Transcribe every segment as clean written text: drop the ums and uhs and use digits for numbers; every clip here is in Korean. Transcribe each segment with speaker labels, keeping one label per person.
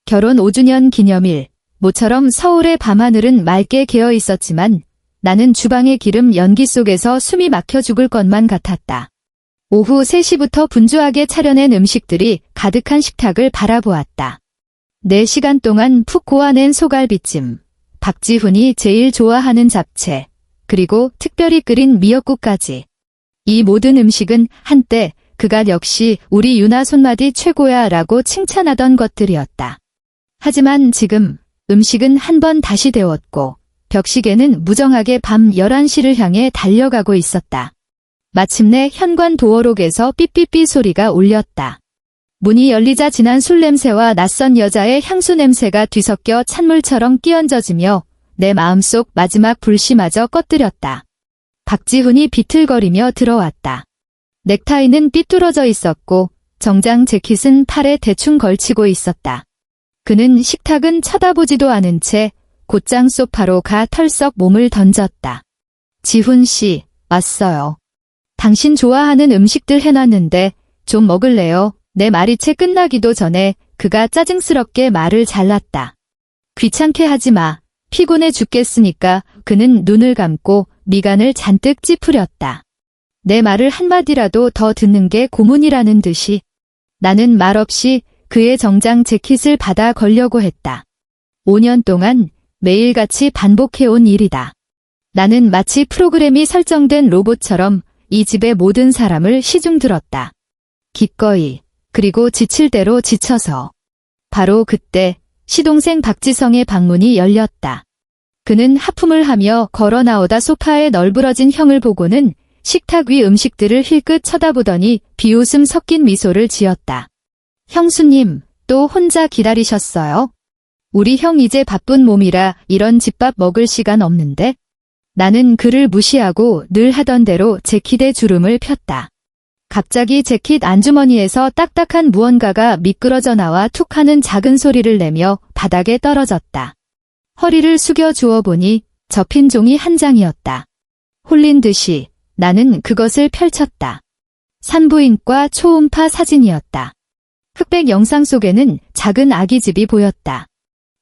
Speaker 1: 결혼 5주년 기념일, 모처럼 서울의 밤하늘은 맑게 개어 있었지만 나는 주방의 기름 연기 속에서 숨이 막혀 죽을 것만 같았다. 오후 3시부터 분주하게 차려낸 음식들이 가득한 식탁을 바라보았다. 4시간 동안 푹 고아낸 소갈비찜, 박지훈이 제일 좋아하는 잡채, 그리고 특별히 끓인 미역국까지. 이 모든 음식은 한때 그가 역시 우리 유나 손맛이 최고야 라고 칭찬하던 것들이었다. 하지만 지금 음식은 한 번 다시 데웠고 벽시계는 무정하게 밤 11시를 향해 달려가고 있었다. 마침내 현관 도어록에서 삐삐삐 소리가 울렸다. 문이 열리자 진한 술 냄새와 낯선 여자의 향수 냄새가 뒤섞여 찬물처럼 끼얹어지며 내 마음속 마지막 불씨마저 꺼뜨렸다. 박지훈이 비틀거리며 들어왔다. 넥타이는 삐뚤어져 있었고 정장 재킷은 팔에 대충 걸치고 있었다. 그는 식탁은 쳐다보지도 않은 채 곧장 소파로 가 털썩 몸을 던졌다. 지훈 씨, 왔어요. 당신 좋아하는 음식들 해놨는데 좀 먹을래요? 내 말이 채 끝나기도 전에 그가 짜증스럽게 말을 잘랐다. 귀찮게 하지 마. 피곤해 죽겠으니까. 그는 눈을 감고 미간을 잔뜩 찌푸렸다. 내 말을 한마디라도 더 듣는 게 고문이라는 듯이. 나는 말없이 그의 정장 재킷을 받아 걸려고 했다. 5년 동안 매일같이 반복해온 일이다. 나는 마치 프로그램이 설정된 로봇처럼 이 집의 모든 사람을 시중 들었다. 기꺼이, 그리고 지칠 대로 지쳐서. 바로 그때 시동생 박지성의 방문이 열렸다. 그는 하품을 하며 걸어 나오다 소파에 널브러진 형을 보고는 식탁 위 음식들을 힐끗 쳐다보더니 비웃음 섞인 미소를 지었다. 형수님, 또 혼자 기다리셨어요? 우리 형 이제 바쁜 몸이라 이런 집밥 먹을 시간 없는데? 나는 그를 무시하고 늘 하던 대로 재킷에 주름을 폈다. 갑자기 재킷 안주머니에서 딱딱한 무언가가 미끄러져 나와 툭 하는 작은 소리를 내며 바닥에 떨어졌다. 허리를 숙여 주워 보니 접힌 종이 한 장이었다. 홀린 듯이 나는 그것을 펼쳤다. 산부인과 초음파 사진이었다. 흑백 영상 속에는 작은 아기 집이 보였다.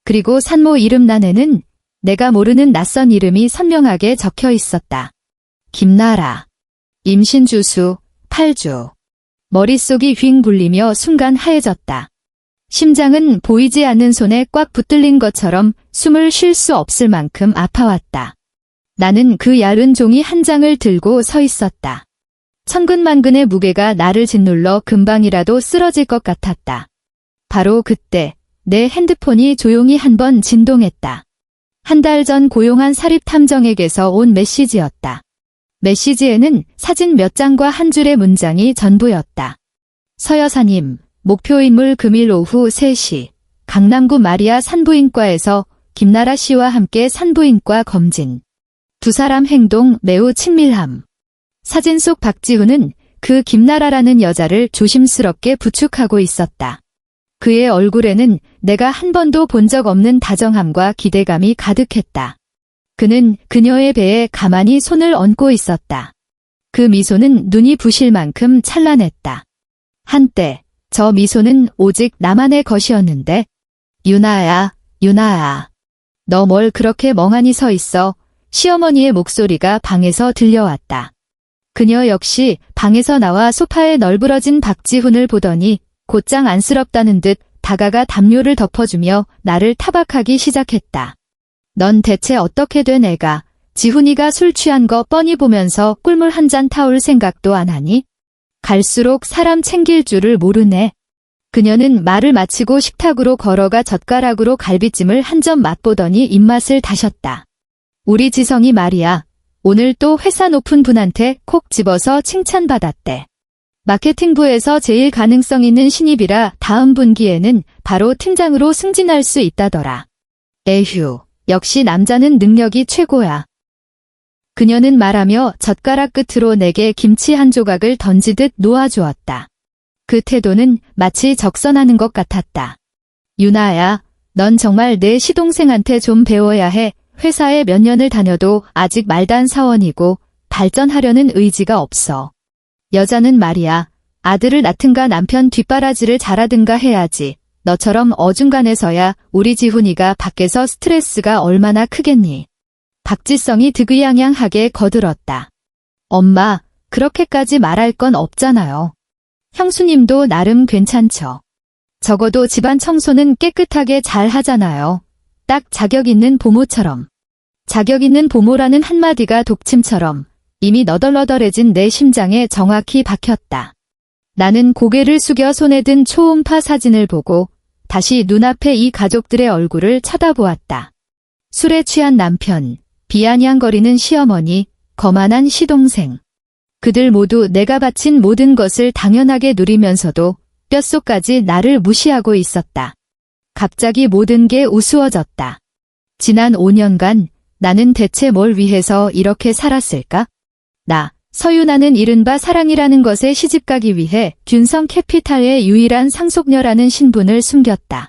Speaker 1: 그리고 산모 이름란에는 내가 모르는 낯선 이름이 선명하게 적혀 있었다. 김나라. 임신 주수, 8주. 머릿속이 휭 불리며 순간 하얘졌다. 심장은 보이지 않는 손에 꽉 붙들린 것처럼 숨을 쉴 수 없을 만큼 아파왔다. 나는 그 얇은 종이 한 장을 들고 서 있었다. 천근만근의 무게가 나를 짓눌러 금방이라도 쓰러질 것 같았다. 바로 그때 내 핸드폰이 조용히 한번 진동했다. 한 달 전 고용한 사립탐정에게서 온 메시지였다. 메시지에는 사진 몇 장과 한 줄의 문장이 전부였다. 서 여사님, 목표 인물 금일 오후 3시, 강남구 마리아 산부인과에서 김나라 씨와 함께 산부인과 검진. 두 사람 행동 매우 친밀함. 사진 속 박지훈은 그 김나라라는 여자를 조심스럽게 부축하고 있었다. 그의 얼굴에는 내가 한 번도 본 적 없는 다정함과 기대감이 가득했다. 그는 그녀의 배에 가만히 손을 얹고 있었다. 그 미소는 눈이 부실 만큼 찬란했다. 한때 저 미소는 오직 나만의 것이었는데. 유나야, 유나야. 너 뭘 그렇게 멍하니 서 있어? 시어머니의 목소리가 방에서 들려왔다. 그녀 역시 방에서 나와 소파에 널브러진 박지훈을 보더니 곧장 안쓰럽다는 듯 다가가 담요를 덮어주며 나를 타박하기 시작했다. 넌 대체 어떻게 된 애가? 지훈이가 술 취한 거 뻔히 보면서 꿀물 한 잔 타올 생각도 안 하니? 갈수록 사람 챙길 줄을 모르네. 그녀는 말을 마치고 식탁으로 걸어가 젓가락으로 갈비찜을 한 점 맛보더니 입맛을 다셨다. 우리 지성이 말이야. 오늘 또 회사 높은 분한테 콕 집어서 칭찬받았대. 마케팅부에서 제일 가능성 있는 신입이라 다음 분기에는 바로 팀장으로 승진할 수 있다더라. 에휴, 역시 남자는 능력이 최고야. 그녀는 말하며 젓가락 끝으로 내게 김치 한 조각을 던지듯 놓아주었다. 그 태도는 마치 적선하는 것 같았다. 유나야, 넌 정말 내 시동생한테 좀 배워야 해. 회사에 몇 년을 다녀도 아직 말단 사원이고 발전하려는 의지가 없어. 여자는 말이야, 아들을 낳든가 남편 뒷바라지를 잘하든가 해야지. 너처럼 어중간해서야 우리 지훈이가 밖에서 스트레스가 얼마나 크겠니. 박지성이 득의양양하게 거들었다. 엄마, 그렇게까지 말할 건 없잖아요. 형수님도 나름 괜찮죠. 적어도 집안 청소는 깨끗하게 잘 하잖아요. 딱 자격 있는 보모처럼. 자격 있는 보모라는 한마디가 독침처럼 이미 너덜너덜해진 내 심장에 정확히 박혔다. 나는 고개를 숙여 손에 든 초음파 사진을 보고 다시 눈앞에 이 가족들의 얼굴을 쳐다보았다. 술에 취한 남편, 비아냥거리는 시어머니, 거만한 시동생. 그들 모두 내가 바친 모든 것을 당연하게 누리면서도 뼛속까지 나를 무시하고 있었다. 갑자기 모든 게 우스워졌다. 지난 5년간 나는 대체 뭘 위해서 이렇게 살았을까? 서윤아는 이른바 사랑이라는 것에 시집가기 위해 균성 캐피탈의 유일한 상속녀라는 신분을 숨겼다.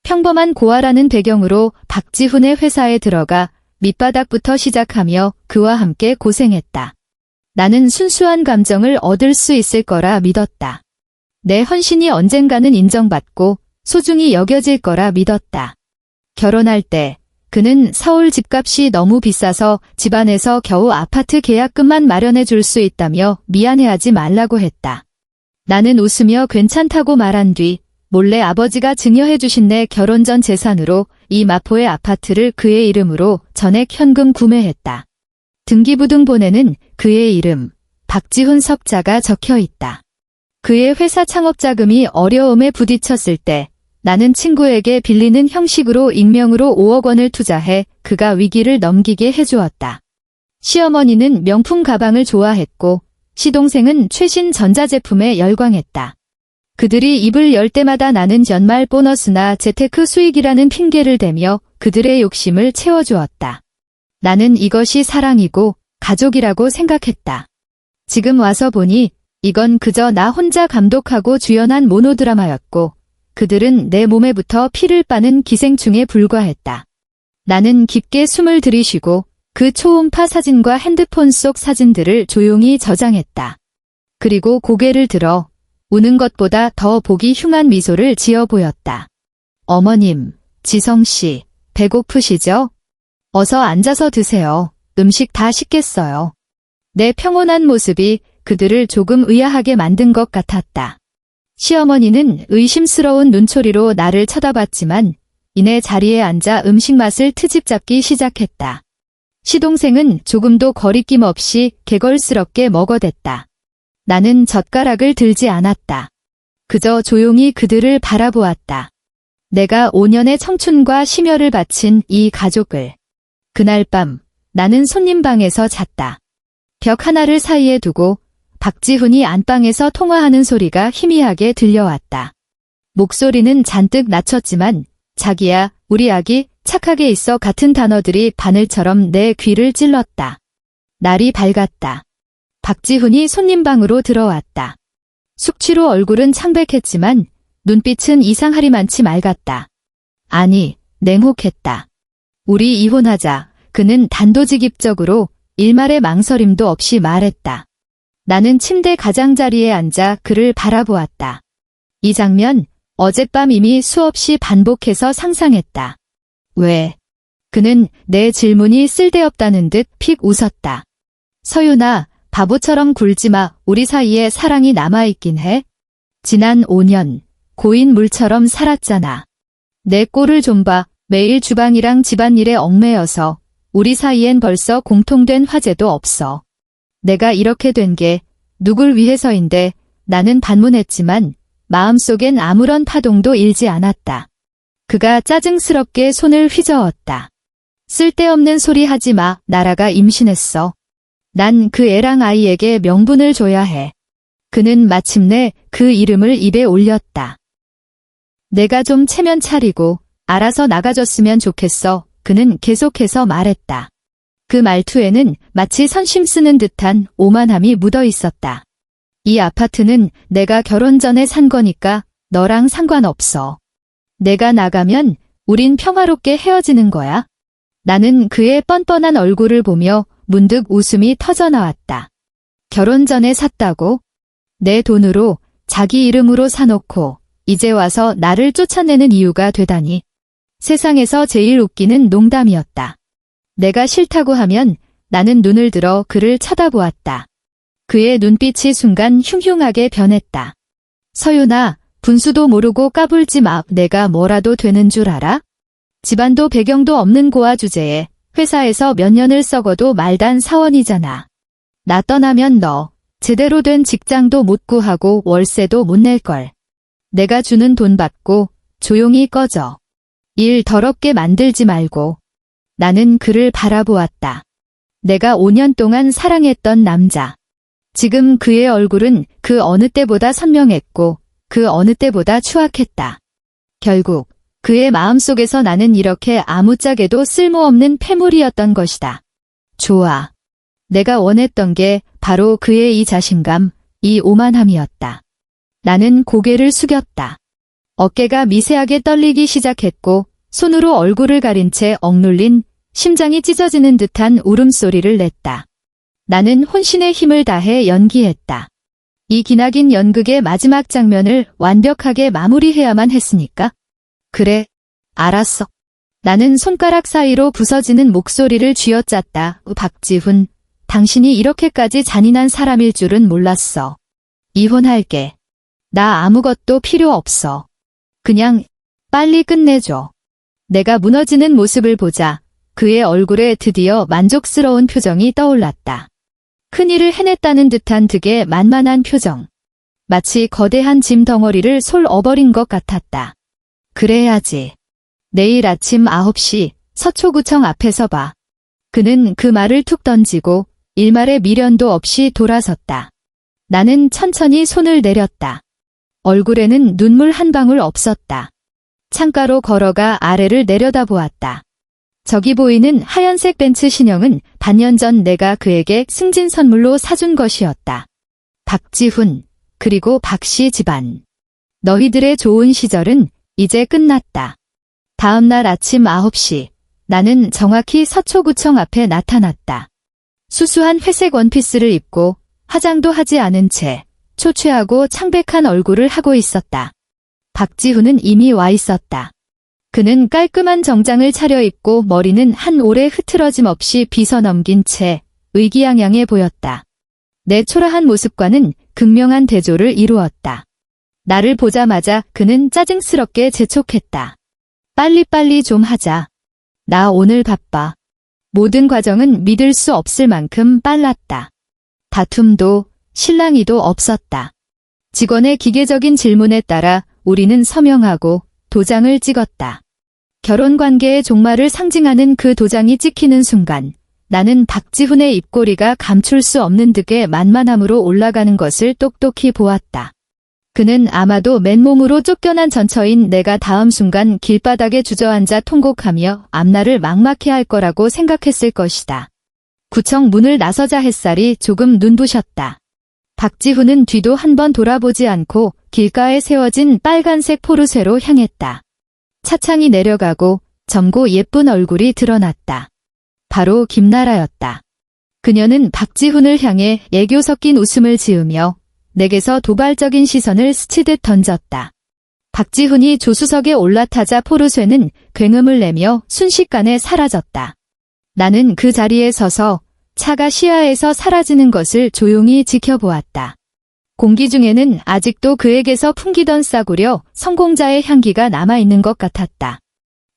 Speaker 1: 평범한 고아라는 배경으로 박지훈의 회사에 들어가 밑바닥부터 시작하며 그와 함께 고생했다. 나는 순수한 감정을 얻을 수 있을 거라 믿었다. 내 헌신이 언젠가는 인정받고 소중히 여겨질 거라 믿었다. 결혼할 때 그는 서울 집값이 너무 비싸서 집안에서 겨우 아파트 계약금만 마련해 줄 수 있다며 미안해하지 말라고 했다. 나는 웃으며 괜찮다고 말한 뒤 몰래 아버지가 증여해 주신 내 결혼 전 재산으로 이 마포의 아파트를 그의 이름으로 전액 현금 구매했다. 등기부등본에는 그의 이름 박지훈 석자가 적혀 있다. 그의 회사 창업 자금이 어려움에 부딪혔을 때 나는 친구에게 빌리는 형식으로 익명으로 5억 원을 투자해 그가 위기를 넘기게 해주었다. 시어머니는 명품 가방을 좋아했고 시동생은 최신 전자제품에 열광했다. 그들이 입을 열 때마다 나는 연말 보너스나 재테크 수익이라는 핑계를 대며 그들의 욕심을 채워주었다. 나는 이것이 사랑이고 가족이라고 생각했다. 지금 와서 보니 이건 그저 나 혼자 감독하고 주연한 모노드라마였고 그들은 내 몸에부터 피를 빠는 기생충에 불과했다. 나는 깊게 숨을 들이쉬고 그 초음파 사진과 핸드폰 속 사진들을 조용히 저장했다. 그리고 고개를 들어 우는 것보다 더 보기 흉한 미소를 지어 보였다. 어머님, 지성씨, 배고프시죠? 어서 앉아서 드세요. 음식 다 식겠어요. 내 평온한 모습이 그들을 조금 의아하게 만든 것 같았다. 시어머니는 의심스러운 눈초리로 나를 쳐다봤지만 이내 자리에 앉아 음식 맛을 트집잡기 시작했다. 시동생은 조금도 거리낌 없이 개걸스럽게 먹어댔다. 나는 젓가락을 들지 않았다. 그저 조용히 그들을 바라보았다. 내가 5년의 청춘과 심혈을 바친 이 가족을. 그날 밤 나는 손님 방에서 잤다. 벽 하나를 사이에 두고 박지훈이 안방에서 통화하는 소리가 희미하게 들려왔다. 목소리는 잔뜩 낮췄지만 자기야, 우리 아기, 착하게 있어 같은 단어들이 바늘처럼 내 귀를 찔렀다. 날이 밝았다. 박지훈이 손님방으로 들어왔다. 숙취로 얼굴은 창백했지만 눈빛은 이상하리만치 맑았다. 아니, 냉혹했다. 우리 이혼하자. 그는 단도직입적으로 일말의 망설임도 없이 말했다. 나는 침대 가장자리에 앉아 그를 바라보았다. 이 장면, 어젯밤 이미 수없이 반복해서 상상했다. 왜? 그는 내 질문이 쓸데없다는 듯 픽 웃었다. 서윤아, 바보처럼 굴지 마. 우리 사이에 사랑이 남아있긴 해. 지난 5년, 고인 물처럼 살았잖아. 내 꼴을 좀 봐. 매일 주방이랑 집안일에 얽매여서 우리 사이엔 벌써 공통된 화제도 없어. 내가 이렇게 된 게 누굴 위해서인데 나는 반문했지만 마음속엔 아무런 파동도 일지 않았다. 그가 짜증스럽게 손을 휘저었다. 쓸데없는 소리 하지 마. 나라가 임신했어. 난 그 애랑 아이에게 명분을 줘야 해. 그는 마침내 그 이름을 입에 올렸다. 내가 좀 체면 차리고 알아서 나가줬으면 좋겠어. 그는 계속해서 말했다. 그 말투에는 마치 선심 쓰는 듯한 오만함이 묻어 있었다. 이 아파트는 내가 결혼 전에 산 거니까 너랑 상관없어. 내가 나가면 우린 평화롭게 헤어지는 거야. 나는 그의 뻔뻔한 얼굴을 보며 문득 웃음이 터져나왔다. 결혼 전에 샀다고? 내 돈으로 자기 이름으로 사놓고 이제 와서 나를 쫓아내는 이유가 되다니. 세상에서 제일 웃기는 농담이었다. 내가 싫다고 하면 나는 눈을 들어 그를 쳐다보았다. 그의 눈빛이 순간 흉흉하게 변했다. 서윤아, 분수도 모르고 까불지 마. 내가 뭐라도 되는 줄 알아? 집안도 배경도 없는 고아 주제에 회사에서 몇 년을 썩어도 말단 사원이잖아. 나 떠나면 너 제대로 된 직장도 못 구하고 월세도 못 낼걸. 내가 주는 돈 받고 조용히 꺼져. 일 더럽게 만들지 말고. 나는 그를 바라보았다. 내가 5년 동안 사랑했던 남자. 지금 그의 얼굴은 그 어느 때보다 선명했고 그 어느 때보다 추악했다. 결국 그의 마음속에서 나는 이렇게 아무짝에도 쓸모없는 폐물이었던 것이다. 좋아. 내가 원했던 게 바로 그의 이 자신감, 이 오만함이었다. 나는 고개를 숙였다. 어깨가 미세하게 떨리기 시작했고 손으로 얼굴을 가린 채 억눌린 심장이 찢어지는 듯한 울음소리를 냈다. 나는 혼신의 힘을 다해 연기했다. 이 기나긴 연극의 마지막 장면을 완벽하게 마무리해야만 했으니까. 그래, 알았어. 나는 손가락 사이로 부서지는 목소리를 쥐어짰다. 박지훈, 당신이 이렇게까지 잔인한 사람일 줄은 몰랐어. 이혼할게. 나 아무것도 필요 없어. 그냥 빨리 끝내줘. 내가 무너지는 모습을 보자 그의 얼굴에 드디어 만족스러운 표정이 떠올랐다. 큰일을 해냈다는 듯한 득의 만만한 표정. 마치 거대한 짐 덩어리를 솔 어버린 것 같았다. 그래야지. 내일 아침 9시 서초구청 앞에서 봐. 그는 그 말을 툭 던지고 일말의 미련도 없이 돌아섰다. 나는 천천히 손을 내렸다. 얼굴에는 눈물 한 방울 없었다. 창가로 걸어가 아래를 내려다보았다. 저기 보이는 하얀색 벤츠 신형은 반년 전 내가 그에게 승진 선물로 사준 것이었다. 박지훈, 그리고 박씨 집안. 너희들의 좋은 시절은 이제 끝났다. 다음 날 아침 9시, 나는 정확히 서초구청 앞에 나타났다. 수수한 회색 원피스를 입고 화장도 하지 않은 채 초췌하고 창백한 얼굴을 하고 있었다. 박지훈은 이미 와 있었다. 그는 깔끔한 정장을 차려입고 머리는 한 올에 흐트러짐 없이 빗어넘긴 채 의기양양해 보였다. 내 초라한 모습과는 극명한 대조를 이루었다. 나를 보자마자 그는 짜증스럽게 재촉했다. 빨리빨리 좀 하자. 나 오늘 바빠. 모든 과정은 믿을 수 없을 만큼 빨랐다. 다툼도 실랑이도 없었다. 직원의 기계적인 질문에 따라 우리는 서명하고 도장을 찍었다. 결혼관계의 종말을 상징하는 그 도장이 찍히는 순간 나는 박지훈의 입꼬리가 감출 수 없는 득의 만만함으로 올라가는 것을 똑똑히 보았다. 그는 아마도 맨몸으로 쫓겨난 전처인 내가 다음 순간 길바닥에 주저앉아 통곡하며 앞날을 막막해 할 거라고 생각했을 것이다. 구청 문을 나서자 햇살이 조금 눈부셨다. 박지훈은 뒤도 한번 돌아보지 않고 길가에 세워진 빨간색 포르쉐로 향했다. 차창이 내려가고 젊고 예쁜 얼굴이 드러났다. 바로 김나라였다. 그녀는 박지훈을 향해 애교 섞인 웃음을 지으며 내게서 도발적인 시선을 스치듯 던졌다. 박지훈이 조수석에 올라타자 포르쉐는 굉음을 내며 순식간에 사라졌다. 나는 그 자리에 서서 차가 시야에서 사라지는 것을 조용히 지켜보았다. 공기 중에는 아직도 그에게서 풍기던 싸구려 성공자의 향기가 남아있는 것 같았다.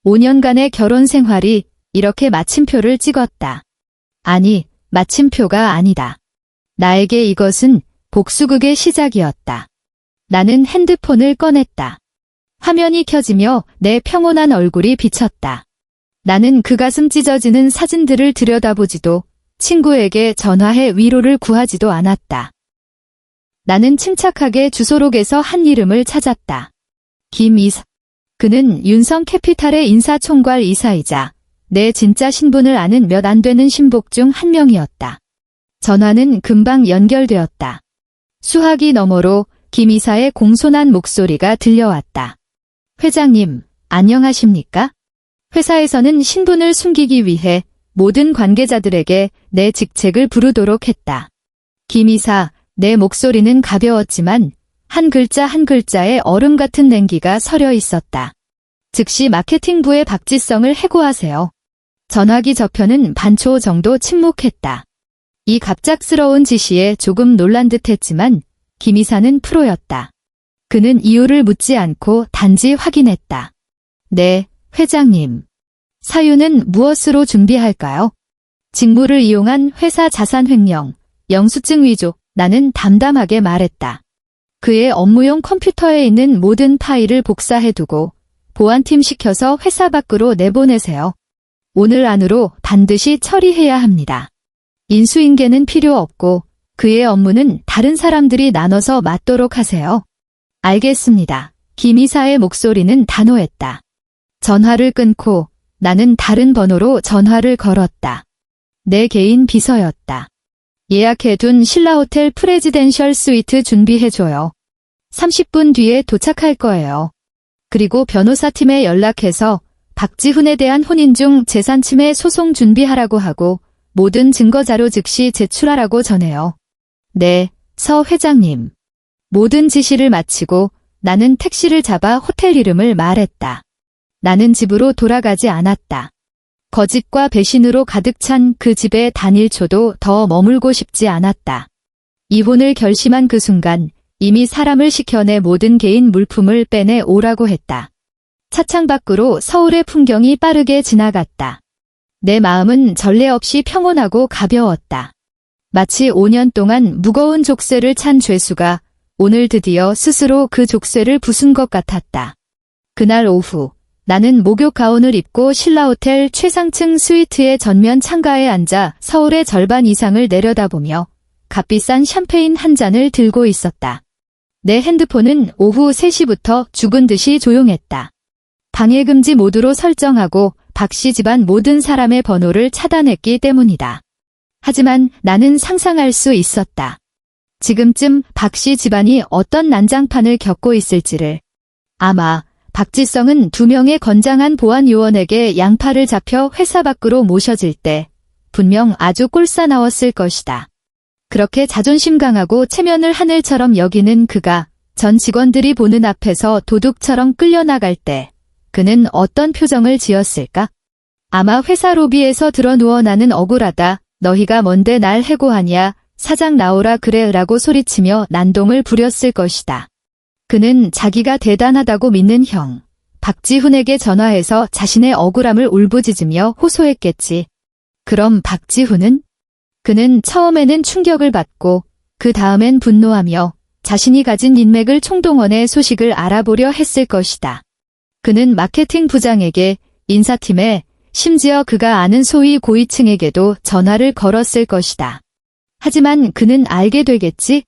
Speaker 1: 5년간의 결혼 생활이 이렇게 마침표를 찍었다. 아니, 마침표가 아니다. 나에게 이것은 복수극의 시작이었다. 나는 핸드폰을 꺼냈다. 화면이 켜지며 내 평온한 얼굴이 비쳤다. 나는 그 가슴 찢어지는 사진들을 들여다보지도 친구에게 전화해 위로를 구하지도 않았다. 나는 침착하게 주소록에서 한 이름을 찾았다. 김이사. 그는 윤성 캐피탈의 인사총괄 이사이자 내 진짜 신분을 아는 몇 안 되는 신복 중 한 명이었다. 전화는 금방 연결되었다. 수화기 너머로 김 이사의 공손한 목소리가 들려왔다. 회장님, 안녕하십니까? 회사에서는 신분을 숨기기 위해 모든 관계자들에게 내 직책을 부르도록 했다. 김 이사, 내 목소리는 가벼웠지만 한 글자 한 글자에 얼음 같은 냉기가 서려 있었다. 즉시 마케팅부의 박지성을 해고하세요. 전화기 저편은 반초 정도 침묵했다. 이 갑작스러운 지시에 조금 놀란 듯 했지만 김 이사는 프로였다. 그는 이유를 묻지 않고 단지 확인했다. 네, 회장님. 사유는 무엇으로 준비할까요? 직무를 이용한 회사 자산 횡령, 영수증 위조, 나는 담담하게 말했다. 그의 업무용 컴퓨터에 있는 모든 파일을 복사해두고 보안팀 시켜서 회사 밖으로 내보내세요. 오늘 안으로 반드시 처리해야 합니다. 인수인계는 필요 없고 그의 업무는 다른 사람들이 나눠서 맡도록 하세요. 알겠습니다. 김 이사의 목소리는 단호했다. 전화를 끊고 나는 다른 번호로 전화를 걸었다. 내 개인 비서였다. 예약해둔 신라호텔 프레지덴셜 스위트 준비해줘요. 30분 뒤에 도착할 거예요. 그리고 변호사팀에 연락해서 박지훈에 대한 혼인중 재산침해 소송 준비하라고 하고 모든 증거자료 즉시 제출하라고 전해요. 네, 서 회장님. 모든 지시를 마치고 나는 택시를 잡아 호텔 이름을 말했다. 나는 집으로 돌아가지 않았다. 거짓과 배신으로 가득 찬 그 집에 단 1초도 더 머물고 싶지 않았다. 이혼을 결심한 그 순간 이미 사람을 시켜 내 모든 개인 물품을 빼내 오라고 했다. 차창 밖으로 서울의 풍경이 빠르게 지나갔다. 내 마음은 전례 없이 평온하고 가벼웠다. 마치 5년 동안 무거운 족쇄를 찬 죄수가 오늘 드디어 스스로 그 족쇄를 부순 것 같았다. 그날 오후 나는 목욕 가운을 입고 신라호텔 최상층 스위트의 전면 창가에 앉아 서울의 절반 이상을 내려다보며 값비싼 샴페인 한 잔을 들고 있었다. 내 핸드폰은 오후 3시부터 죽은 듯이 조용했다. 방해금지 모드로 설정하고 박씨 집안 모든 사람의 번호를 차단했기 때문이다. 하지만 나는 상상할 수 있었다. 지금쯤 박씨 집안이 어떤 난장판을 겪고 있을지를. 아마 박지성은 2명의 건장한 보안 요원에게 양팔을 잡혀 회사 밖으로 모셔질 때 분명 아주 꼴사나웠을 것이다. 그렇게 자존심 강하고 체면을 하늘처럼 여기는 그가 전 직원들이 보는 앞에서 도둑처럼 끌려나갈 때 그는 어떤 표정을 지었을까? 아마 회사 로비에서 드러누워 나는 억울하다. 너희가 뭔데 날 해고하냐. 사장 나오라 그래 라고 소리치며 난동을 부렸을 것이다. 그는 자기가 대단하다고 믿는 형, 박지훈에게 전화해서 자신의 억울함을 울부짖으며 호소했겠지. 그럼 박지훈은? 그는 처음에는 충격을 받고 그 다음엔 분노하며 자신이 가진 인맥을 총동원해 소식을 알아보려 했을 것이다. 그는 마케팅 부장에게, 인사팀에, 심지어 그가 아는 소위 고위층에게도 전화를 걸었을 것이다. 하지만 그는 알게 되겠지?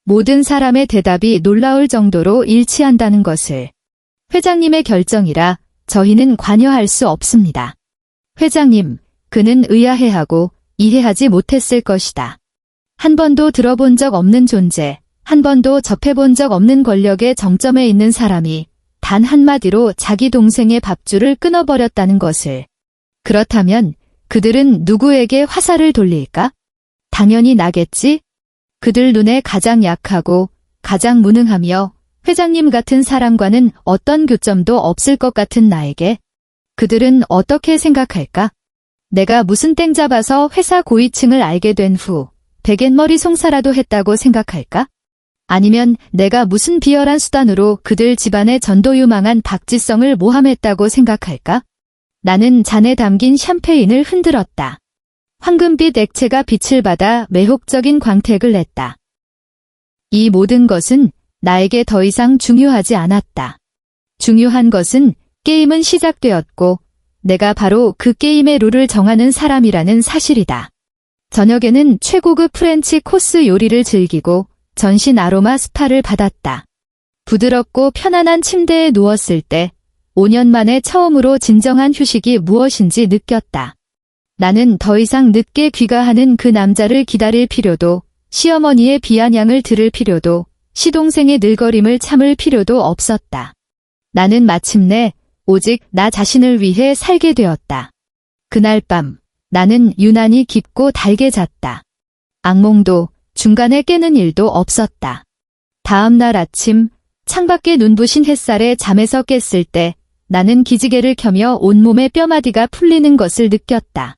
Speaker 1: 모든 사람의 대답이 놀라울 정도로 일치한다는 것을. 회장님의 결정이라 저희는 관여할 수 없습니다. 회장님, 그는 의아해하고 이해하지 못했을 것이다. 한 번도 들어본 적 없는 존재, 한 번도 접해본 적 없는 권력의 정점에 있는 사람이 단 한마디로 자기 동생의 밥줄을 끊어버렸다는 것을. 그렇다면 그들은 누구에게 화살을 돌릴까? 당연히 나겠지? 그들 눈에 가장 약하고 가장 무능하며 회장님 같은 사람과는 어떤 교점도 없을 것 같은 나에게. 그들은 어떻게 생각할까? 내가 무슨 땡 잡아서 회사 고위층을 알게 된 후 베갯머리 송사라도 했다고 생각할까? 아니면 내가 무슨 비열한 수단으로 그들 집안의 전도유망한 박지성을 모함했다고 생각할까? 나는 잔에 담긴 샴페인을 흔들었다. 황금빛 액체가 빛을 받아 매혹적인 광택을 냈다. 이 모든 것은 나에게 더 이상 중요하지 않았다. 중요한 것은 게임은 시작되었고 내가 바로 그 게임의 룰을 정하는 사람이라는 사실이다. 저녁에는 최고급 프렌치 코스 요리를 즐기고 전신 아로마 스파를 받았다. 부드럽고 편안한 침대에 누웠을 때 5년 만에 처음으로 진정한 휴식이 무엇인지 느꼈다. 나는 더 이상 늦게 귀가하는 그 남자를 기다릴 필요도, 시어머니의 비아냥을 들을 필요도, 시동생의 늘거림을 참을 필요도 없었다. 나는 마침내 오직 나 자신을 위해 살게 되었다. 그날 밤 나는 유난히 깊고 달게 잤다. 악몽도 중간에 깨는 일도 없었다. 다음 날 아침 창밖에 눈부신 햇살에 잠에서 깼을 때 나는 기지개를 켜며 온몸의 뼈마디가 풀리는 것을 느꼈다.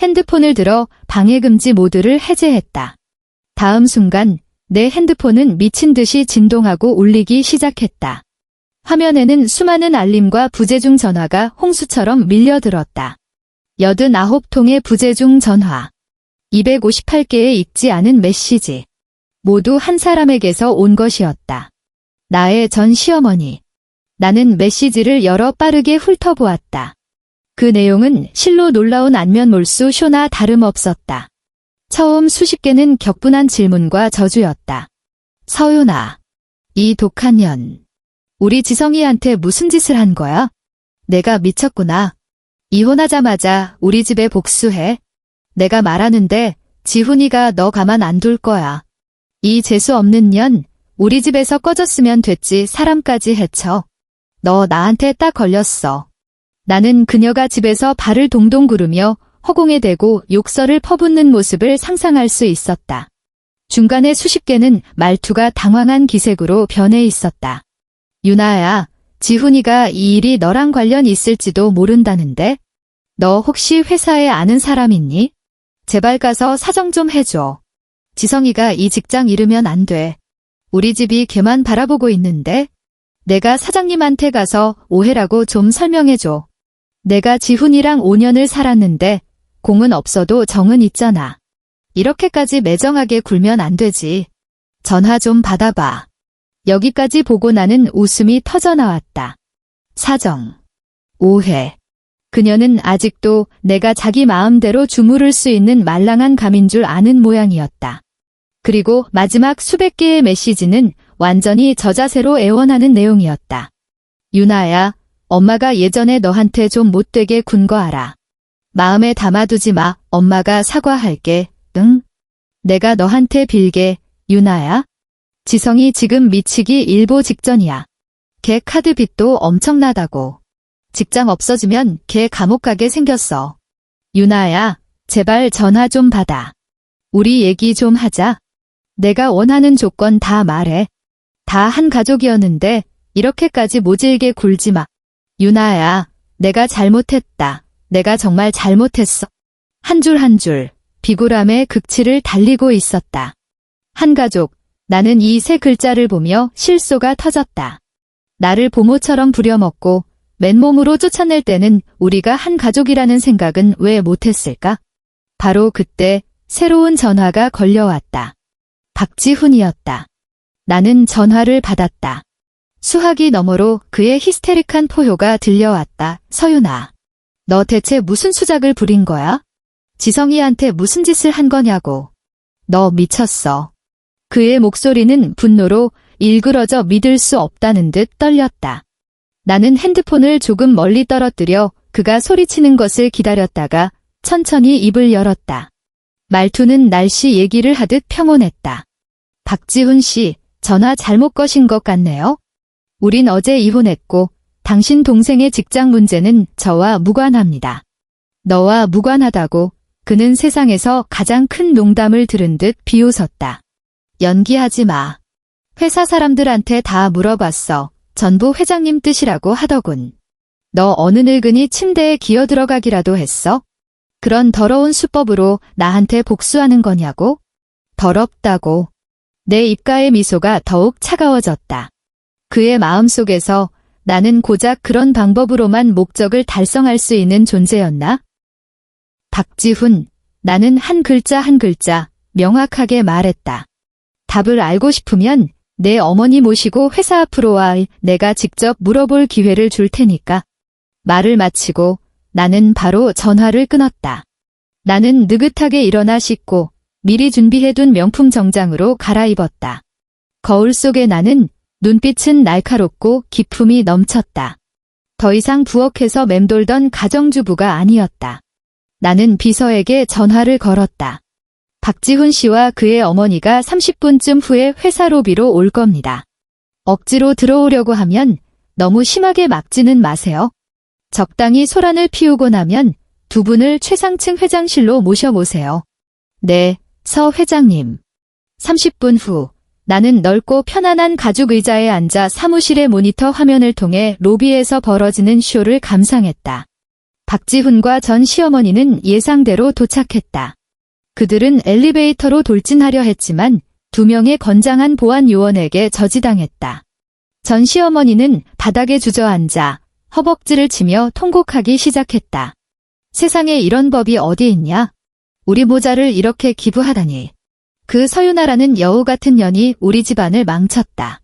Speaker 1: 핸드폰을 들어 방해금지 모드를 해제했다. 다음 순간 내 핸드폰은 미친 듯이 진동하고 울리기 시작했다. 화면에는 수많은 알림과 부재중 전화가 홍수처럼 밀려들었다. 89통의 부재중 전화, 258개의 읽지 않은 메시지, 모두 한 사람에게서 온 것이었다. 나의 전 시어머니. 나는 메시지를 열어 빠르게 훑어보았다. 그 내용은 실로 놀라운 안면몰수 쇼나 다름없었다. 처음 수십 개는 격분한 질문과 저주였다. 서윤아, 이 독한 년. 우리 지성이한테 무슨 짓을 한 거야? 내가 미쳤구나. 이혼하자마자 우리 집에 복수해. 내가 말하는데 지훈이가 너 가만 안 둘 거야. 이 재수 없는 년, 우리 집에서 꺼졌으면 됐지 사람까지 해쳐. 너 나한테 딱 걸렸어. 나는 그녀가 집에서 발을 동동 구르며 허공에 대고 욕설을 퍼붓는 모습을 상상할 수 있었다. 중간에 수십 개는 말투가 당황한 기색으로 변해 있었다. 유나야, 지훈이가 이 일이 너랑 관련 있을지도 모른다는데? 너 혹시 회사에 아는 사람 있니? 제발 가서 사정 좀 해줘. 지성이가 이 직장 잃으면 안 돼. 우리 집이 걔만 바라보고 있는데? 내가 사장님한테 가서 오해라고 좀 설명해줘. 내가 지훈이랑 5년을 살았는데 공은 없어도 정은 있잖아. 이렇게까지 매정하게 굴면 안 되지. 전화 좀 받아봐. 여기까지 보고 나는 웃음이 터져나왔다. 사정, 오해. 그녀는 아직도 내가 자기 마음대로 주무를 수 있는 말랑한 감인 줄 아는 모양이었다. 그리고 마지막 수백 개의 메시지는 완전히 저자세로 애원하는 내용이었다. 유나야, 엄마가 예전에 너한테 좀 못되게 군 거 알아. 마음에 담아두지 마. 엄마가 사과할게. 응? 내가 너한테 빌게. 유나야. 지성이 지금 미치기 일보 직전이야. 걔 카드 빚도 엄청나다고. 직장 없어지면 걔 감옥 가게 생겼어. 유나야, 제발 전화 좀 받아. 우리 얘기 좀 하자. 내가 원하는 조건 다 말해. 다 한 가족이었는데 이렇게까지 모질게 굴지 마. 유나야, 내가 잘못했다. 내가 정말 잘못했어. 한 줄 한 줄 비굴함의 극치를 달리고 있었다. 한 가족, 나는 이 세 글자를 보며 실소가 터졌다. 나를 보모처럼 부려먹고 맨몸으로 쫓아낼 때는 우리가 한 가족이라는 생각은 왜 못했을까? 바로 그때 새로운 전화가 걸려왔다. 박지훈이었다. 나는 전화를 받았다. 수화기 너머로 그의 히스테릭한 포효가 들려왔다. 서윤아, 너 대체 무슨 수작을 부린 거야? 지성이한테 무슨 짓을 한 거냐고. 너 미쳤어. 그의 목소리는 분노로 일그러져 믿을 수 없다는 듯 떨렸다. 나는 핸드폰을 조금 멀리 떨어뜨려 그가 소리치는 것을 기다렸다가 천천히 입을 열었다. 말투는 날씨 얘기를 하듯 평온했다. 박지훈 씨, 전화 잘못 거신 것 같네요. 우린 어제 이혼했고 당신 동생의 직장 문제는 저와 무관합니다. 너와 무관하다고. 그는 세상에서 가장 큰 농담을 들은 듯 비웃었다. 연기하지 마. 회사 사람들한테 다 물어봤어. 전부 회장님 뜻이라고 하더군. 너 어느 늙은이 침대에 기어 들어가기라도 했어? 그런 더러운 수법으로 나한테 복수하는 거냐고? 더럽다고. 내 입가의 미소가 더욱 차가워졌다. 그의 마음속에서 나는 고작 그런 방법으로만 목적을 달성할 수 있는 존재였나? 박지훈, 나는 한 글자 한 글자 명확하게 말했다. 답을 알고 싶으면 내 어머니 모시고 회사 앞으로 와. 내가 직접 물어볼 기회를 줄 테니까. 말을 마치고 나는 바로 전화를 끊었다. 나는 느긋하게 일어나 씻고 미리 준비해둔 명품 정장으로 갈아입었다. 거울 속의 나는 눈빛은 날카롭고 기품이 넘쳤다. 더 이상 부엌에서 맴돌던 가정주부가 아니었다. 나는 비서에게 전화를 걸었다. 박지훈 씨와 그의 어머니가 30분쯤 후에 회사 로비로 올 겁니다. 억지로 들어오려고 하면 너무 심하게 막지는 마세요. 적당히 소란을 피우고 나면 두 분을 최상층 회장실로 모셔보세요. 네, 서 회장님. 30분 후 나는 넓고 편안한 가죽 의자에 앉아 사무실의 모니터 화면을 통해 로비에서 벌어지는 쇼를 감상했다. 박지훈과 전 시어머니는 예상대로 도착했다. 그들은 엘리베이터로 돌진하려 했지만 2명의 건장한 보안 요원에게 저지당했다. 전 시어머니는 바닥에 주저앉아 허벅지를 치며 통곡하기 시작했다. 세상에 이런 법이 어디 있냐? 우리 모자를 이렇게 기부하다니. 그 서유나라는 여우 같은 년이 우리 집안을 망쳤다.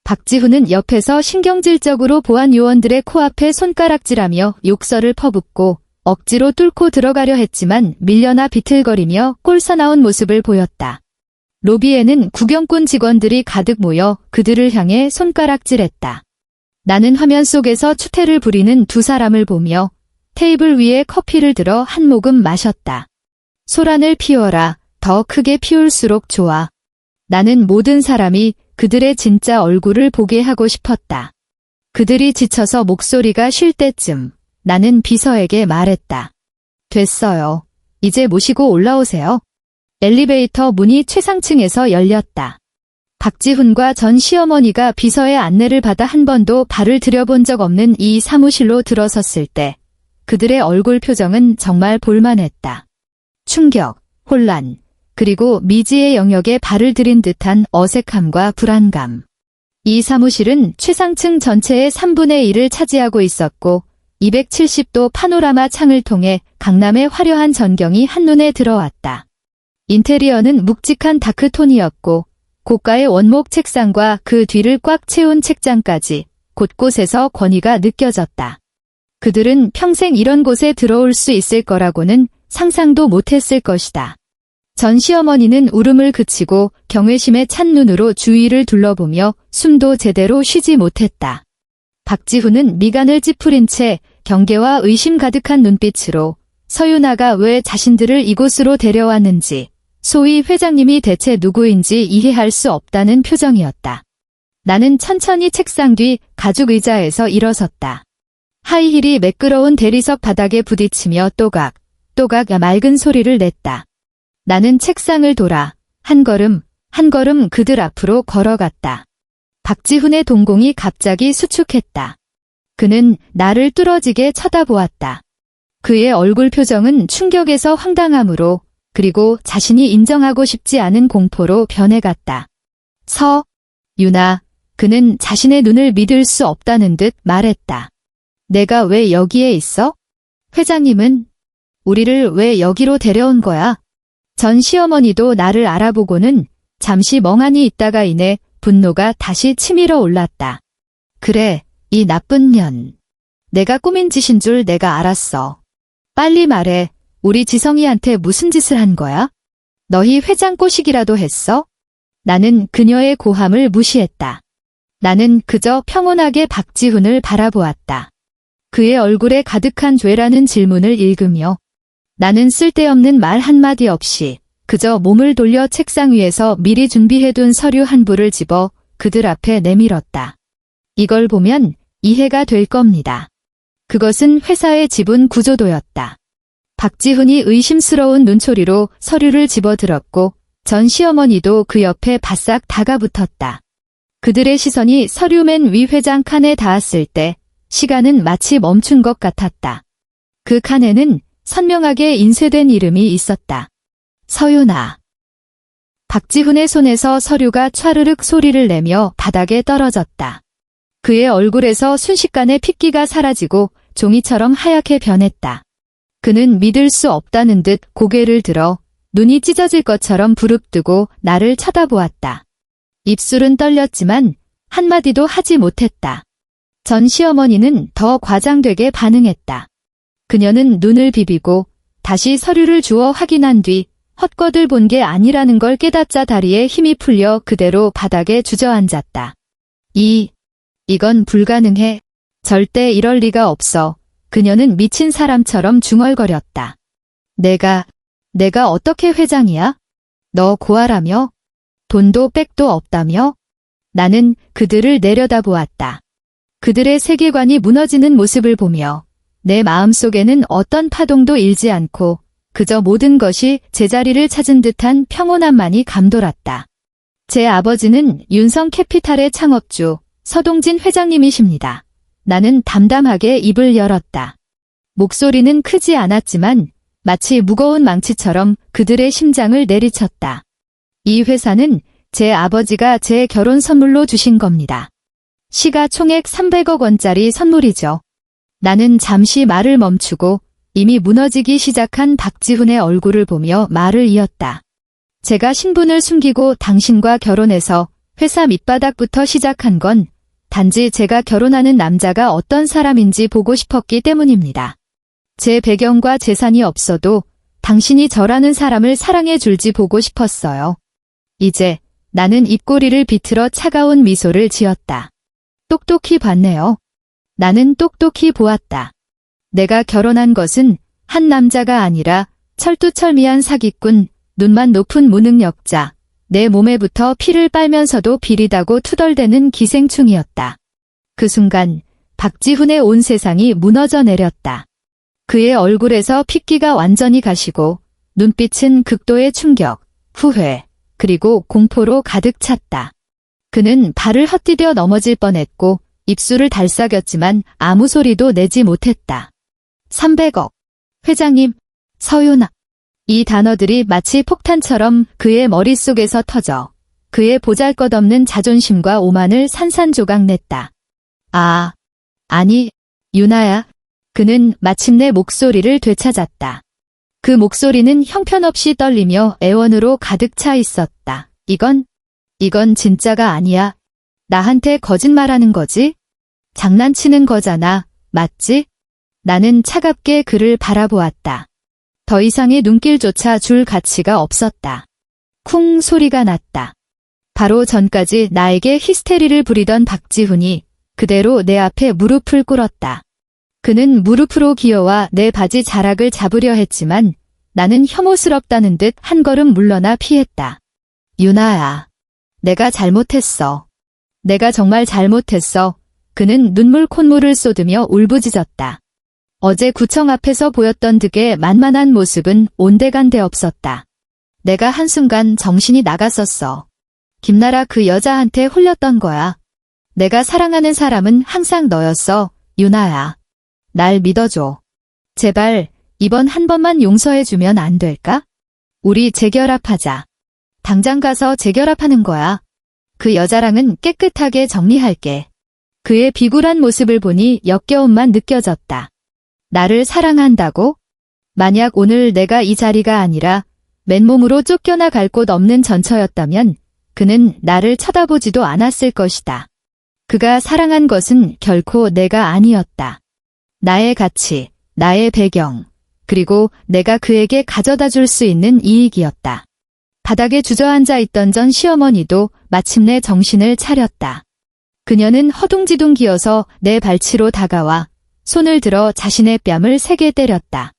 Speaker 1: 박지훈은 옆에서 신경질적으로 보안 요원들의 코앞에 손가락질하며 욕설을 퍼붓고 억지로 뚫고 들어가려 했지만 밀려나 비틀거리며 꼴사나운 모습을 보였다. 로비에는 구경꾼 직원들이 가득 모여 그들을 향해 손가락질했다. 나는 화면 속에서 추태를 부리는 2 사람을 보며 테이블 위에 커피를 들어 한 모금 마셨다. 소란을 피워라. 더 크게 피울수록 좋아. 나는 모든 사람이 그들의 진짜 얼굴을 보게 하고 싶었다. 그들이 지쳐서 목소리가 쉴 때쯤 나는 비서에게 말했다. 됐어요. 이제 모시고 올라오세요. 엘리베이터 문이 최상층에서 열렸다. 박지훈과 전 시어머니가 비서의 안내를 받아 한 번도 발을 들여본 적 없는 이 사무실로 들어섰을 때 그들의 얼굴 표정은 정말 볼만했다. 충격, 혼란, 그리고 미지의 영역에 발을 들인 듯한 어색함과 불안감. 이 사무실은 최상층 전체의 3분의 1을 차지하고 있었고 270도 파노라마 창을 통해 강남의 화려한 전경이 한눈에 들어왔다. 인테리어는 묵직한 다크톤이었고 고가의 원목 책상과 그 뒤를 꽉 채운 책장까지 곳곳에서 권위가 느껴졌다. 그들은 평생 이런 곳에 들어올 수 있을 거라고는 상상도 못했을 것이다. 전 시어머니는 울음을 그치고 경외심에 찬 눈으로 주위를 둘러보며 숨도 제대로 쉬지 못했다. 박지훈은 미간을 찌푸린 채 경계와 의심 가득한 눈빛으로 서유나가 왜 자신들을 이곳으로 데려왔는지, 소위 회장님이 대체 누구인지 이해할 수 없다는 표정이었다. 나는 천천히 책상 뒤 가죽 의자에서 일어섰다. 하이힐이 매끄러운 대리석 바닥에 부딪히며 또각, 또각 맑은 소리를 냈다. 나는 책상을 돌아 한 걸음 그들 앞으로 걸어갔다. 박지훈의 동공이 갑자기 수축했다. 그는 나를 뚫어지게 쳐다보았다. 그의 얼굴 표정은 충격에서 황당함으로 그리고 자신이 인정하고 싶지 않은 공포로 변해갔다. 유나, 그는 자신의 눈을 믿을 수 없다는 듯 말했다. 내가 왜 여기에 있어? 회장님은 우리를 왜 여기로 데려온 거야? 전 시어머니도 나를 알아보고는 잠시 멍하니 있다가 이내 분노가 다시 치밀어 올랐다. 그래, 이 나쁜 년. 내가 꾸민 짓인 줄 내가 알았어. 빨리 말해. 우리 지성이한테 무슨 짓을 한 거야? 너희 회장 꼬시기라도 했어? 나는 그녀의 고함을 무시했다. 나는 그저 평온하게 박지훈을 바라보았다. 그의 얼굴에 가득한 죄라는 질문을 읽으며 나는 쓸데없는 말 한마디 없이 그저 몸을 돌려 책상 위에서 미리 준비해둔 서류 한 부를 집어 그들 앞에 내밀었다. 이걸 보면 이해가 될 겁니다. 그것은 회사의 지분 구조도였다. 박지훈이 의심스러운 눈초리로 서류를 집어들었고 전 시어머니도 그 옆에 바싹 다가붙었다. 그들의 시선이 서류 맨 위 회장 칸에 닿았을 때 시간은 마치 멈춘 것 같았다. 그 칸에는 선명하게 인쇄된 이름이 있었다. 서유나. 박지훈의 손에서 서류가 촤르륵 소리를 내며 바닥에 떨어졌다. 그의 얼굴에서 순식간에 핏기가 사라지고 종이처럼 하얗게 변했다. 그는 믿을 수 없다는 듯 고개를 들어 눈이 찢어질 것처럼 부릅뜨고 나를 쳐다보았다. 입술은 떨렸지만 한마디도 하지 못했다. 전 시어머니는 더 과장되게 반응했다. 그녀는 눈을 비비고 다시 서류를 주워 확인한 뒤 헛것을 본 게 아니라는 걸 깨닫자 다리에 힘이 풀려 그대로 바닥에 주저앉았다. 이건 불가능해. 절대 이럴 리가 없어. 그녀는 미친 사람처럼 중얼거렸다. 내가 어떻게 회장이야? 너 고아라며? 돈도 백도 없다며? 나는 그들을 내려다보았다. 그들의 세계관이 무너지는 모습을 보며 내 마음속에는 어떤 파동도 일지 않고 그저 모든 것이 제자리를 찾은 듯한 평온함만이 감돌았다. 제 아버지는 윤성캐피탈의 창업주 서동진 회장님이십니다. 나는 담담하게 입을 열었다. 목소리는 크지 않았지만 마치 무거운 망치처럼 그들의 심장을 내리쳤다. 이 회사는 제 아버지가 제 결혼 선물로 주신 겁니다. 시가총액 300억 원짜리 선물이죠. 나는 잠시 말을 멈추고 이미 무너지기 시작한 박지훈의 얼굴을 보며 말을 이었다. 제가 신분을 숨기고 당신과 결혼해서 회사 밑바닥부터 시작한 건 단지 제가 결혼하는 남자가 어떤 사람인지 보고 싶었기 때문입니다. 제 배경과 재산이 없어도 당신이 저라는 사람을 사랑해 줄지 보고 싶었어요. 이제 나는 입꼬리를 비틀어 차가운 미소를 지었다. 똑똑히 봤네요. 나는 똑똑히 보았다. 내가 결혼한 것은 한 남자가 아니라 철두철미한 사기꾼, 눈만 높은 무능력자, 내 몸에부터 피를 빨면서도 비리다고 투덜대는 기생충이었다. 그 순간 박지훈의 온 세상이 무너져 내렸다. 그의 얼굴에서 핏기가 완전히 가시고 눈빛은 극도의 충격, 후회, 그리고 공포로 가득 찼다. 그는 발을 헛디뎌 넘어질 뻔했고 입술을 달싹였지만 아무 소리도 내지 못했다. 300억. 회장님, 서윤아. 이 단어들이 마치 폭탄처럼 그의 머릿속에서 터져 그의 보잘것없는 자존심과 오만을 산산조각 냈다. 아니, 유나야. 그는 마침내 목소리를 되찾았다. 그 목소리는 형편없이 떨리며 애원으로 가득 차 있었다. 이건 진짜가 아니야. 나한테 거짓말하는 거지? 장난치는 거잖아. 맞지? 나는 차갑게 그를 바라보았다. 더 이상의 눈길조차 줄 가치가 없었다. 쿵 소리가 났다. 바로 전까지 나에게 히스테리를 부리던 박지훈이 그대로 내 앞에 무릎을 꿇었다. 그는 무릎으로 기어와 내 바지 자락을 잡으려 했지만 나는 혐오스럽다는 듯 한 걸음 물러나 피했다. 유나야, 내가 잘못했어. 내가 정말 잘못했어. 그는 눈물 콧물을 쏟으며 울부짖었다. 어제 구청 앞에서 보였던 득의 만만한 모습은 온데간데 없었다. 내가 한순간 정신이 나갔었어. 김나라 그 여자한테 홀렸던 거야. 내가 사랑하는 사람은 항상 너였어, 유나야. 날 믿어줘. 제발 이번 한 번만 용서해주면 안 될까? 우리 재결합하자. 당장 가서 재결합하는 거야. 그 여자랑은 깨끗하게 정리할게. 그의 비굴한 모습을 보니 역겨움만 느껴졌다. 나를 사랑한다고? 만약 오늘 내가 이 자리가 아니라 맨몸으로 쫓겨나갈 곳 없는 전처였다면 그는 나를 쳐다보지도 않았을 것이다. 그가 사랑한 것은 결코 내가 아니었다. 나의 가치, 나의 배경, 그리고 내가 그에게 가져다 줄 수 있는 이익이었다. 바닥에 주저앉아 있던 전 시어머니도 마침내 정신을 차렸다. 그녀는 허둥지둥 기어서 내 발치로 다가와 손을 들어 자신의 뺨을 세게 때렸다.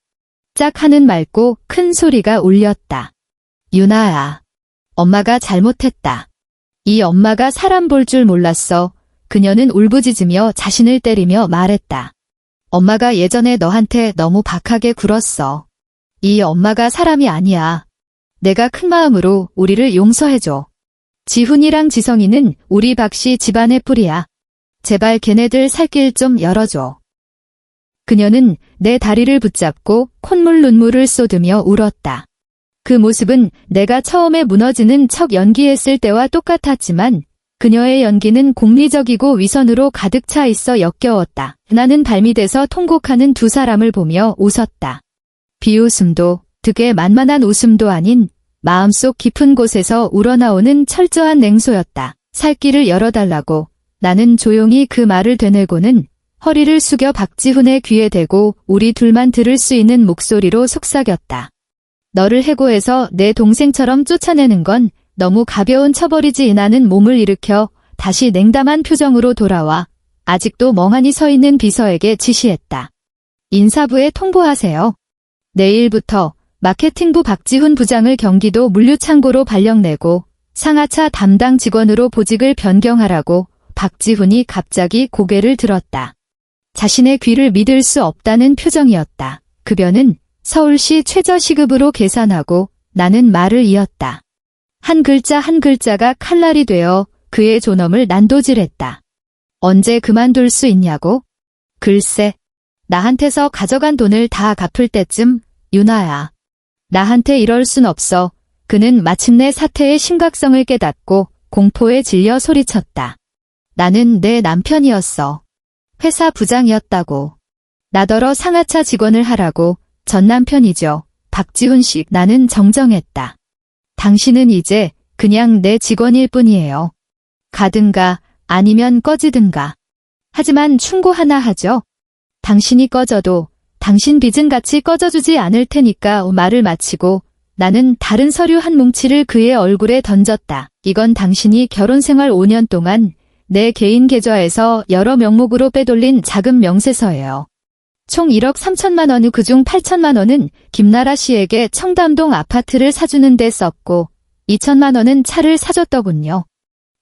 Speaker 1: 짝 하는 맑고 큰 소리가 울렸다. 유나야, 엄마가 잘못했다. 이 엄마가 사람 볼 줄 몰랐어. 그녀는 울부짖으며 자신을 때리며 말했다. 엄마가 예전에 너한테 너무 박하게 굴었어. 이 엄마가 사람이 아니야. 내가 큰 마음으로 우리를 용서해줘. 지훈이랑 지성이는 우리 박씨 집안의 뿌리야. 제발 걔네들 살 길 좀 열어줘. 그녀는 내 다리를 붙잡고 콧물 눈물을 쏟으며 울었다. 그 모습은 내가 처음에 무너지는 척 연기했을 때와 똑같았지만 그녀의 연기는 공리적이고 위선으로 가득 차 있어 역겨웠다. 나는 발밑에서 통곡하는 두 사람을 보며 웃었다. 비웃음도 득의 만만한 웃음도 아닌 마음속 깊은 곳에서 우러나오는 철저한 냉소였다. 살 길을 열어달라고. 나는 조용히 그 말을 되뇌고는 허리를 숙여 박지훈의 귀에 대고 우리 둘만 들을 수 있는 목소리로 속삭였다. 너를 해고해서 내 동생처럼 쫓아내는 건 너무 가벼운 처벌이지. 나는 몸을 일으켜 다시 냉담한 표정으로 돌아와 아직도 멍하니 서 있는 비서에게 지시했다. 인사부에 통보하세요. 내일부터 마케팅부 박지훈 부장을 경기도 물류창고로 발령내고 상하차 담당 직원으로 보직을 변경하라고. 박지훈이 갑자기 고개를 들었다. 자신의 귀를 믿을 수 없다는 표정이었다. 급여는 서울시 최저시급으로 계산하고 나는 말을 이었다. 한 글자 한 글자가 칼날이 되어 그의 존엄을 난도질했다. 언제 그만둘 수 있냐고? 글쎄, 나한테서 가져간 돈을 다 갚을 때쯤, 유나야. 나한테 이럴 순 없어. 그는 마침내 사태의 심각성을 깨닫고 공포에 질려 소리쳤다. 나는 내 남편이었어. 회사 부장이었다고. 나더러 상하차 직원을 하라고. 전 남편이죠. 박지훈 씨, 나는 정정했다. 당신은 이제 그냥 내 직원일 뿐이에요. 가든가 아니면 꺼지든가. 하지만 충고 하나 하죠. 당신이 꺼져도 당신 빚은 같이 꺼져주지 않을 테니까. 말을 마치고 나는 다른 서류 한 뭉치를 그의 얼굴에 던졌다. 이건 당신이 결혼생활 5년 동안 내 개인 계좌에서 여러 명목으로 빼돌린 자금 명세서예요. 총 1억 3천만 원, 그중 8천만 원은 김나라 씨에게 청담동 아파트를 사주는 데 썼고 2천만 원은 차를 사줬더군요.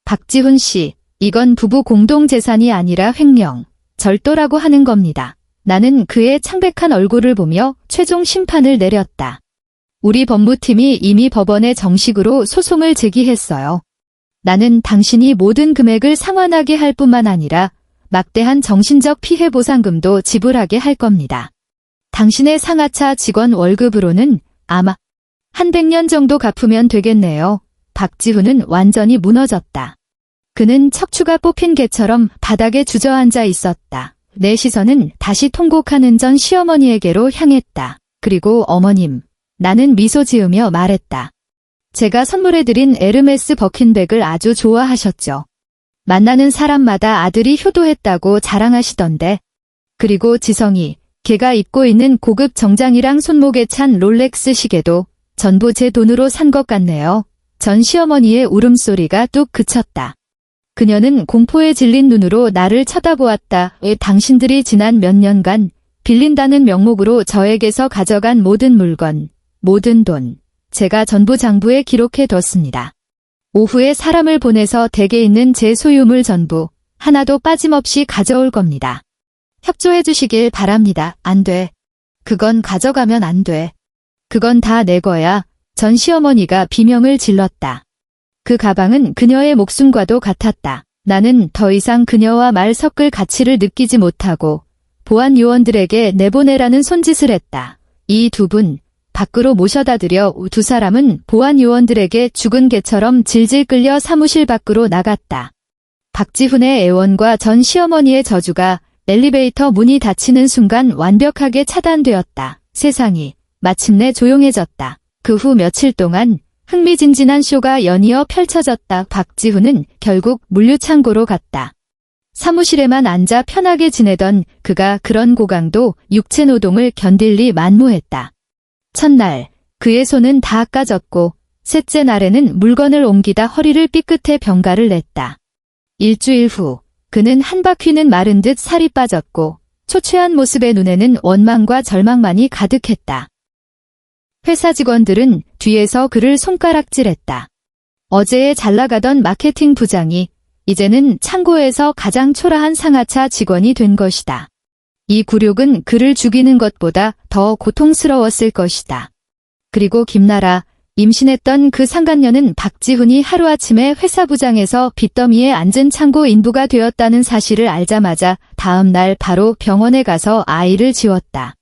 Speaker 1: 박지훈 씨, 이건 부부 공동재산이 아니라 횡령, 절도라고 하는 겁니다. 나는 그의 창백한 얼굴을 보며 최종 심판을 내렸다. 우리 법무팀이 이미 법원에 정식으로 소송을 제기했어요. 나는 당신이 모든 금액을 상환하게 할 뿐만 아니라 막대한 정신적 피해 보상금도 지불하게 할 겁니다. 당신의 상하차 직원 월급으로는 아마 한 100년 정도 갚으면 되겠네요. 박지훈은 완전히 무너졌다. 그는 척추가 뽑힌 개처럼 바닥에 주저앉아 있었다. 내 시선은 다시 통곡하는 전 시어머니에게로 향했다. 그리고 어머님, 나는 미소 지으며 말했다. 제가 선물해드린 에르메스 버킨백을 아주 좋아하셨죠. 만나는 사람마다 아들이 효도했다고 자랑하시던데. 그리고 지성이, 걔가 입고 있는 고급 정장이랑 손목에 찬 롤렉스 시계도 전부 제 돈으로 산 것 같네요. 전 시어머니의 울음소리가 뚝 그쳤다. 그녀는 공포에 질린 눈으로 나를 쳐다보았다. 왜 당신들이 지난 몇 년간 빌린다는 명목으로 저에게서 가져간 모든 물건, 모든 돈, 제가 전부 장부에 기록해뒀습니다. 오후에 사람을 보내서 댁에 있는 제 소유물 전부 하나도 빠짐없이 가져올 겁니다. 협조해 주시길 바랍니다. 안 돼. 그건 가져가면 안 돼. 그건 다 내 거야. 전 시어머니가 비명을 질렀다. 그 가방은 그녀의 목숨과도 같았다. 나는 더 이상 그녀와 말 섞을 가치를 느끼지 못하고 보안 요원들에게 내보내라는 손짓을 했다. 이 두 분, 밖으로 모셔다 드려. 두 사람은 보안 요원들에게 죽은 개처럼 질질 끌려 사무실 밖으로 나갔다. 박지훈의 애원과 전 시어머니의 저주가 엘리베이터 문이 닫히는 순간 완벽하게 차단되었다. 세상이 마침내 조용해졌다. 그 후 며칠 동안 흥미진진한 쇼가 연이어 펼쳐졌다. 박지훈은 결국 물류창고로 갔다. 사무실에만 앉아 편하게 지내던 그가 그런 고강도 육체노동을 견딜 리 만무했다. 첫날, 그의 손은 다 까졌고 셋째 날에는 물건을 옮기다 허리를 삐끗해 병가를 냈다. 일주일 후, 그는 한 바퀴는 마른 듯 살이 빠졌고 초췌한 모습의 눈에는 원망과 절망만이 가득했다. 회사 직원들은 뒤에서 그를 손가락질했다. 어제의 잘나가던 마케팅 부장이 이제는 창고에서 가장 초라한 상하차 직원이 된 것이다. 이 굴욕은 그를 죽이는 것보다 더 고통스러웠을 것이다. 그리고 김나라, 임신했던 그 상간녀는 박지훈이 하루아침에 회사 부장에서 빚더미에 앉은 창고 인부가 되었다는 사실을 알자마자 다음 날 바로 병원에 가서 아이를 지웠다.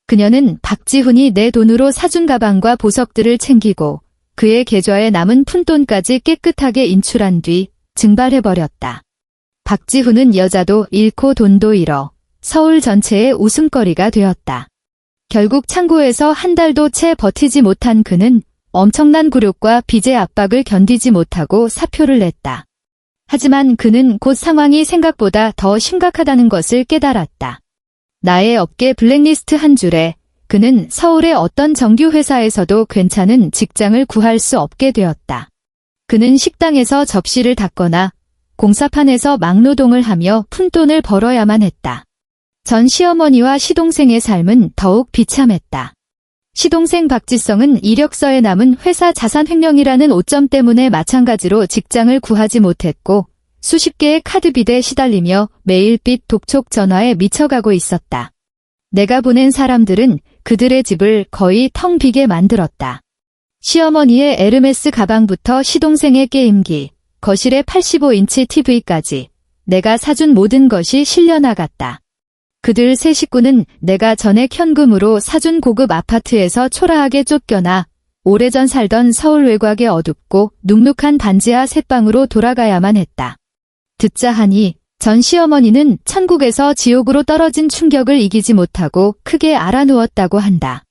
Speaker 1: 그녀는 박지훈이 내 돈으로 사준 가방과 보석들을 챙기고 그의 계좌에 남은 푼돈까지 깨끗하게 인출한 뒤 증발해버렸다. 박지훈은 여자도 잃고 돈도 잃어 서울 전체의 웃음거리가 되었다. 결국 창고에서 한 달도 채 버티지 못한 그는 엄청난 굴욕과 빚의 압박을 견디지 못하고 사표를 냈다. 하지만 그는 곧 상황이 생각보다 더 심각하다는 것을 깨달았다. 나의 업계 블랙리스트 한 줄에 그는 서울의 어떤 정규회사에서도 괜찮은 직장을 구할 수 없게 되었다. 그는 식당에서 접시를 닦거나 공사판에서 막노동을 하며 푼돈을 벌어야만 했다. 전 시어머니와 시동생의 삶은 더욱 비참했다. 시동생 박지성은 이력서에 남은 회사 자산 횡령이라는 오점 때문에 마찬가지로 직장을 구하지 못했고 수십 개의 카드빚에 시달리며 매일 빚 독촉 전화에 미쳐가고 있었다. 내가 보낸 사람들은 그들의 집을 거의 텅 비게 만들었다. 시어머니의 에르메스 가방부터 시동생의 게임기, 거실의 85인치 TV까지 내가 사준 모든 것이 실려나갔다. 그들 세 식구는 내가 전액 현금으로 사준 고급 아파트에서 초라하게 쫓겨나 오래전 살던 서울 외곽의 어둡고 눅눅한 반지하 셋방으로 돌아가야만 했다. 듣자 하니 전 시어머니는 천국에서 지옥으로 떨어진 충격을 이기지 못하고 크게 알아누웠다고 한다.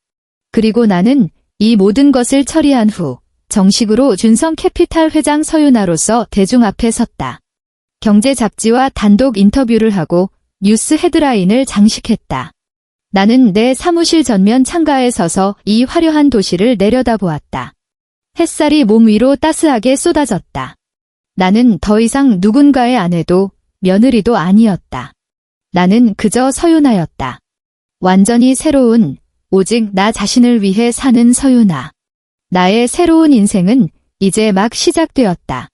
Speaker 1: 그리고 나는 이 모든 것을 처리한 후 정식으로 준성 캐피탈 회장 서윤아로서 대중 앞에 섰다. 경제 잡지와 단독 인터뷰를 하고 뉴스 헤드라인을 장식했다. 나는 내 사무실 전면 창가에 서서 이 화려한 도시를 내려다보았다. 햇살이 몸 위로 따스하게 쏟아졌다. 나는 더 이상 누군가의 아내도 며느리도 아니었다. 나는 그저 서윤아였다. 완전히 새로운, 오직 나 자신을 위해 사는 서윤아. 나의 새로운 인생은 이제 막 시작되었다.